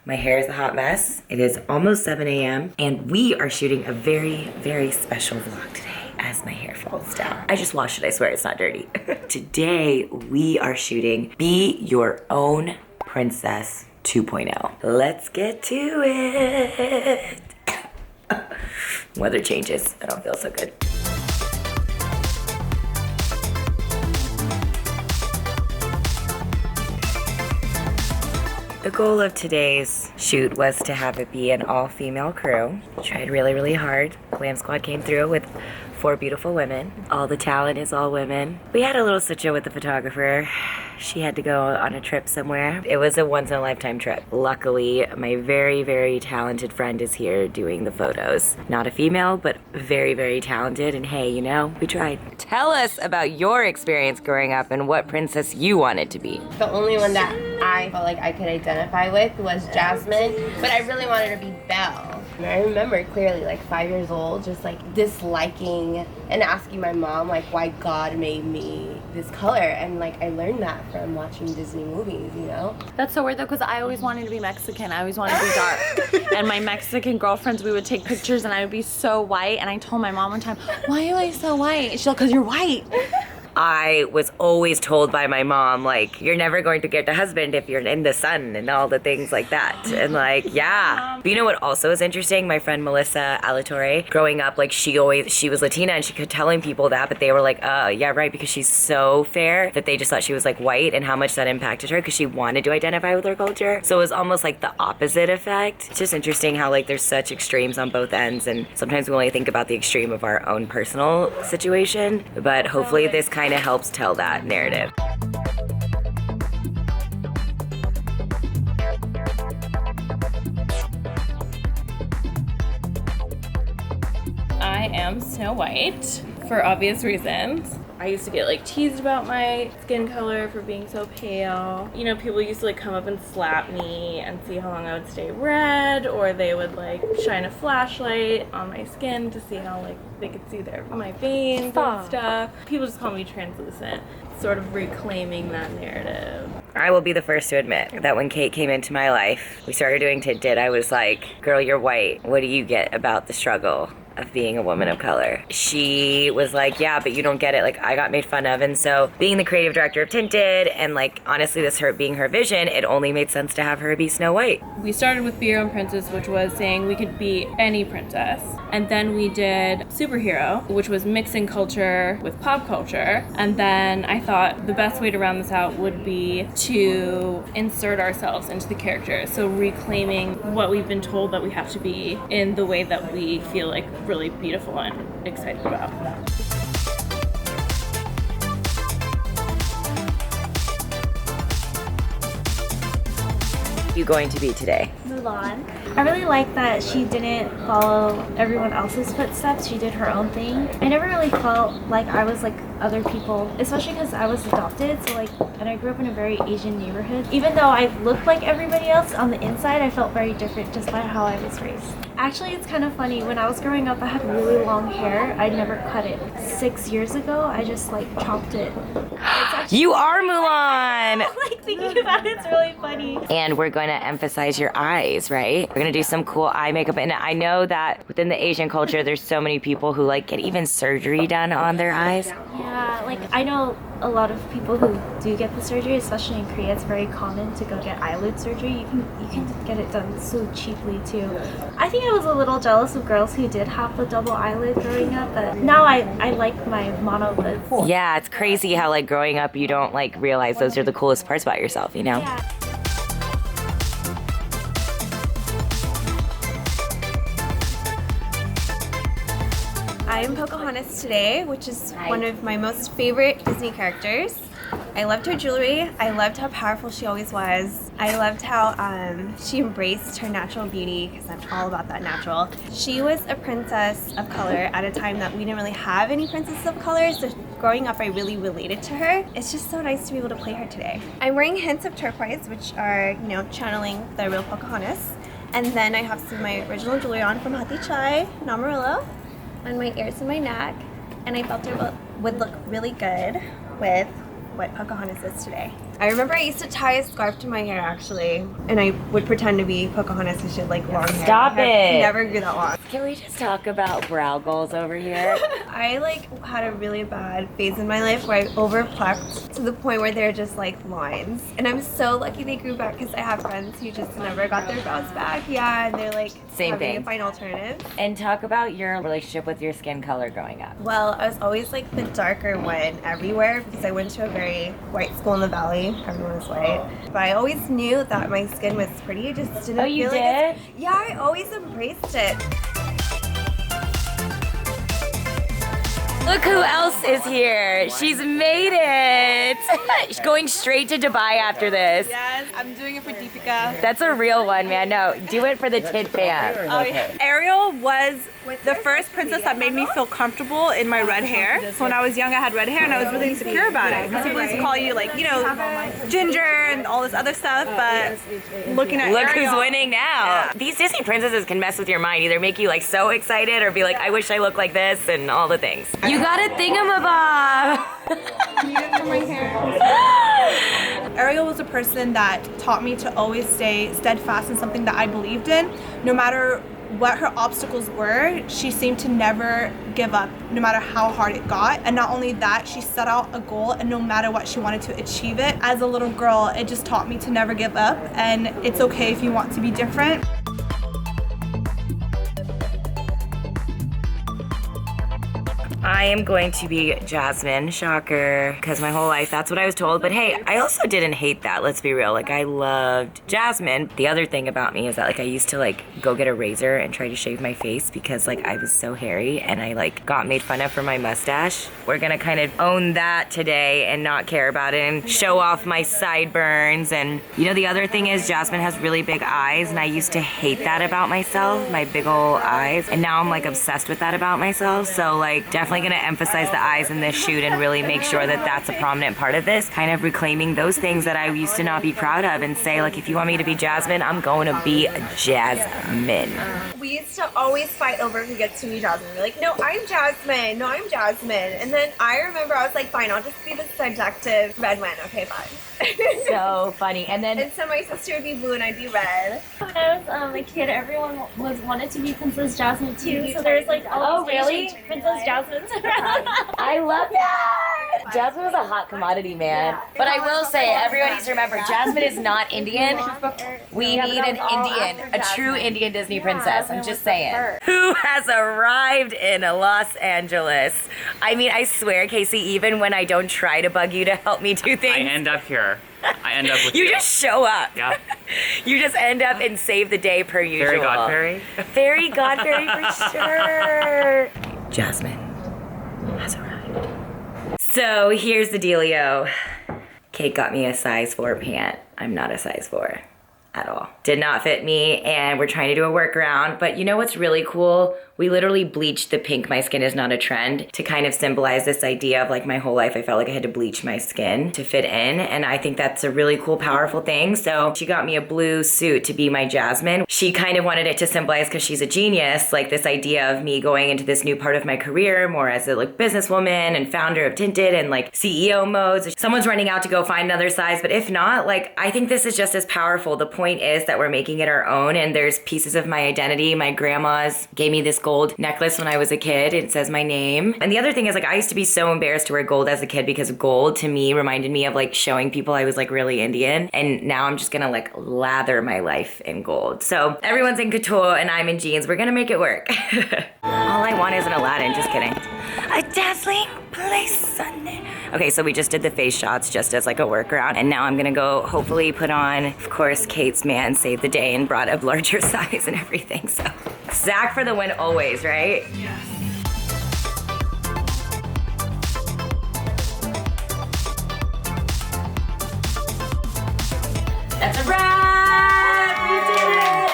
My hair is a hot mess. It is almost 7 a.m. and we are shooting a very, very special vlog today as my hair falls down. I just washed it, I swear it's not dirty. Today, we are shooting Be Your Own Princess 2.0. Let's get to it. Weather changes, I don't feel so good. The goal of today's shoot was to have it be an all-female crew. Tried really, really hard. Glam Squad came through with 4 beautiful women. All the talent is all women. We had a little switch with the photographer. She had to go on a trip somewhere. It was a once-in-a-lifetime trip. Luckily, my very, very talented friend is here doing the photos. Not a female, but very, very talented. And hey, you know, we tried. Tell us about your experience growing up and what princess you wanted to be. The only one that I felt like I could identify with was Jasmine, but I really wanted to be Belle. And I remember clearly, like 5 years old, just like disliking and asking my mom like why God made me this color, and like I learned that from watching Disney movies, you know? That's so weird though, because I always wanted to be Mexican. I always wanted to be dark. And my Mexican girlfriends, we would take pictures and I would be so white, and I told my mom one time, why am I so white? She's like, because you're white. I was always told by my mom, like, you're never going to get a husband if you're in the sun and all the things like that. And like, yeah. But you know what also is interesting? My friend Melissa Alatorre, growing up, like she was Latina and she kept telling people that, but they were like, yeah, right, because she's so fair that they just thought she was like white, and how much that impacted her because she wanted to identify with her culture. So it was almost like the opposite effect. It's just interesting how like there's such extremes on both ends, and sometimes we only think about the extreme of our own personal situation, but hopefully this kind of helps tell that narrative. I am Snow White for obvious reasons. I used to get like teased about my skin color for being so pale. You know, people used to like come up and slap me and see how long I would stay red, or they would like shine a flashlight on my skin to see how like they could see my veins and stuff. People just call me translucent, sort of reclaiming that narrative. I will be the first to admit that when Kate came into my life, we started doing Tinted, I was like, girl, you're white. What do you get about the struggle of being a woman of color? She was like, yeah, but you don't get it. Like, I got made fun of. And so being the creative director of Tinted, and like, honestly, this being her vision, it only made sense to have her be Snow White. We started with Be Your Own Princess, which was saying we could be any princess. And then we did Superhero, which was mixing culture with pop culture. And then I thought the best way to round this out would be to insert ourselves into the character. So reclaiming what we've been told that we have to be in the way that we feel like really beautiful and excited about. You going to be today? Mulan. I really like that she didn't follow everyone else's footsteps. She did her own thing. I never really felt like I was like other people, especially because I was adopted. So like, and I grew up in a very Asian neighborhood. Even though I looked like everybody else on the inside, I felt very different just by how I was raised. Actually, it's kind of funny. When I was growing up, I had really long hair. I never cut it. 6 years ago, I just like chopped it. You are Mulan! Like thinking about it, it's really funny. And we're going to emphasize your eyes, right? We're going to do some cool eye makeup. And I know that within the Asian culture, there's so many people who like get even surgery done on their eyes. Yeah, like I know a lot of people who do get the surgery, especially in Korea. It's very common to go get eyelid surgery. You can get it done so cheaply too. I think I was a little jealous of girls who did have the double eyelid growing up, but now I like my monolids. Yeah, it's crazy how like growing up you don't like realize those are the coolest parts about yourself, you know? Yeah. I'm Pocahontas today, which is one of my most favorite Disney characters. I loved her jewelry. I loved how powerful she always was. I loved how she embraced her natural beauty, because I'm all about that natural. She was a princess of color at a time that we didn't really have any princesses of color, so growing up I really related to her. It's just so nice to be able to play her today. I'm wearing hints of turquoise, which are, you know, channeling the real Pocahontas. And then I have some of my original jewelry on from Hati Chai, Amarillo, on my ears and my neck. And I felt it would look really good with what Pocahontas is today. I remember I used to tie a scarf to my hair actually, and I would pretend to be Pocahontas because she had like long hair. Stop My hair it. never grew that long. Can we just talk about brow goals over here? I like had a really bad phase in my life where I overplucked to the point where they're just like lines. And I'm so lucky they grew back because I have friends who just never got their brows back. Yeah, and they're like Same having thing. to find alternatives. And talk about your relationship with your skin color growing up. Well, I was always like the darker one everywhere because I went to a very white school in the valley. Everyone was white. But I always knew that my skin was pretty. I just didn't Oh, you feel like did? yeah, I always embraced it. Look who else is here. She's made it. She's going straight to Dubai after this. Yes, I'm doing it for Deepica. That's a real one, man. No, do it for the tit fam. Ariel was the first princess that made me feel comfortable in my red hair. So when I was young, I had red hair and I was really insecure about it. Because people used to call you like, you know, ginger and all this other stuff, but looking at Look Ariel, who's winning now. These Disney princesses can mess with your mind. Either make you like so excited or be like, I wish I looked like this and all the things. You got a thingamabob. Ariel was a person that taught me to always stay steadfast in something that I believed in. No matter what her obstacles were, she seemed to never give up, no matter how hard it got. And not only that, she set out a goal, and no matter what, she wanted to achieve it. As a little girl, it just taught me to never give up, and it's okay if you want to be different. I am going to be Jasmine, shocker, because my whole life that's what I was told. But hey, I also didn't hate that, let's be real. Like, I loved Jasmine. The other thing about me is that like I used to like go get a razor and try to shave my face because like I was so hairy and I like got made fun of for my mustache. We're gonna kind of own that today and not care about it and show off my sideburns. And you know, the other thing is Jasmine has really big eyes, and I used to hate that about myself, my big ol' eyes, and now I'm like obsessed with that about myself. So like definitely gonna emphasize the eyes in this shoot and really make sure that that's a prominent part of this, kind of reclaiming those things that I used to not be proud of and say like, if you want me to be Jasmine, I'm going to be Jasmine. We used to always fight over who gets to be Jasmine. We're like, no, I'm Jasmine. No, I'm Jasmine. And then I remember I was like, fine, I'll just be the seductive red one. Okay, fine. So funny. And then And so my sister would be blue and I'd be red. When I was a kid, everyone wanted to be Princess Jasmine too. So there's like all these really? Asian Princess Jasmines. I love that. Jasmine was a hot commodity, man. But I will say, everyone needs to remember, Jasmine is not Indian. We need an Indian, a true Indian Disney princess. I'm just saying. Who has arrived in Los Angeles? I mean, I swear, Casey, even when I don't try to bug you to help me do I things, end up here. I end up with you. you just show up. Yeah. You just end up and save the day per usual. Fairy Godfairy. Fairy Godfairy for sure. Jasmine has arrived. So here's the dealio. Kate got me a size 4 pant. I'm not a size 4 at all. Did not fit me, and we're trying to do a workaround. But you know what's really cool? We literally bleached the pink "my skin is not a trend" to kind of symbolize this idea of like my whole life I felt like I had to bleach my skin to fit in, and I think that's a really cool, powerful thing. So she got me a blue suit to be my Jasmine. She kind of wanted it to symbolize, because she's a genius, like this idea of me going into this new part of my career more as a like businesswoman and founder of Tinted and like CEO modes. Someone's running out to go find another size, but if not, like I think this is just as powerful. The point is that we're making it our own, and there's pieces of my identity. My grandma's gave me this gold necklace when I was a kid. It says my name. And the other thing is like I used to be so embarrassed to wear gold as a kid because gold to me reminded me of like showing people I was like really Indian. And now I'm just gonna like lather my life in gold. So everyone's in couture and I'm in jeans. We're gonna make it work. All I want is an Aladdin, just kidding. A dazzling place on it. Okay, so we just did the face shots just as like a workaround, and now I'm gonna go hopefully put on, of course, Kate's man saved the day and brought a larger size and everything, so. Zach for the win always, right? Yes. That's a wrap! We did it!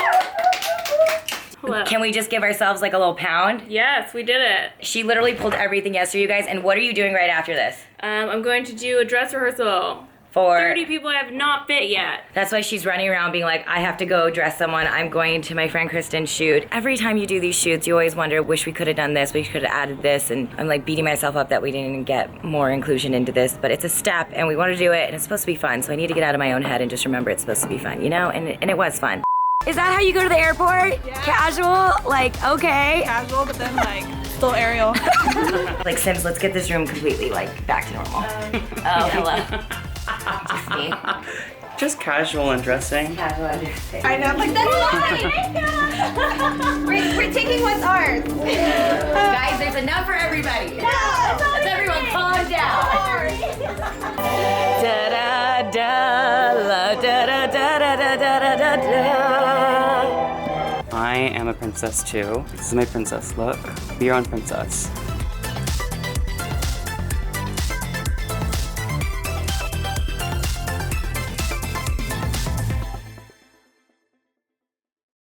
Hello. Can we just give ourselves like a little pound? Yes, we did it. She literally pulled everything yesterday, you guys, and what are you doing right after this? I'm going to do a dress rehearsal for 30 people I have not fit yet. That's why she's running around being like, I have to go dress someone. I'm going to my friend Kristen's shoot. Every time you do these shoots, you always wonder, wish we could have done this, we could have added this, and I'm like beating myself up that we didn't get more inclusion into this, but it's a step and we want to do it and it's supposed to be fun, so I need to get out of my own head and just remember it's supposed to be fun, you know? And it was fun. Is that how you go to the airport? Yeah. Casual? Like, okay. Casual, but then like still Ariel. Like, Sims, let's get this room completely like back to normal. Oh, hello. Just me. Just casual and dressing. Casual and dressing. I know, like that's We're taking what's ours. Guys, there's enough for everybody. Let's everyone calm down. Da da da la da da da da da da da da. I am a princess too. This is my princess look. Be your own princess.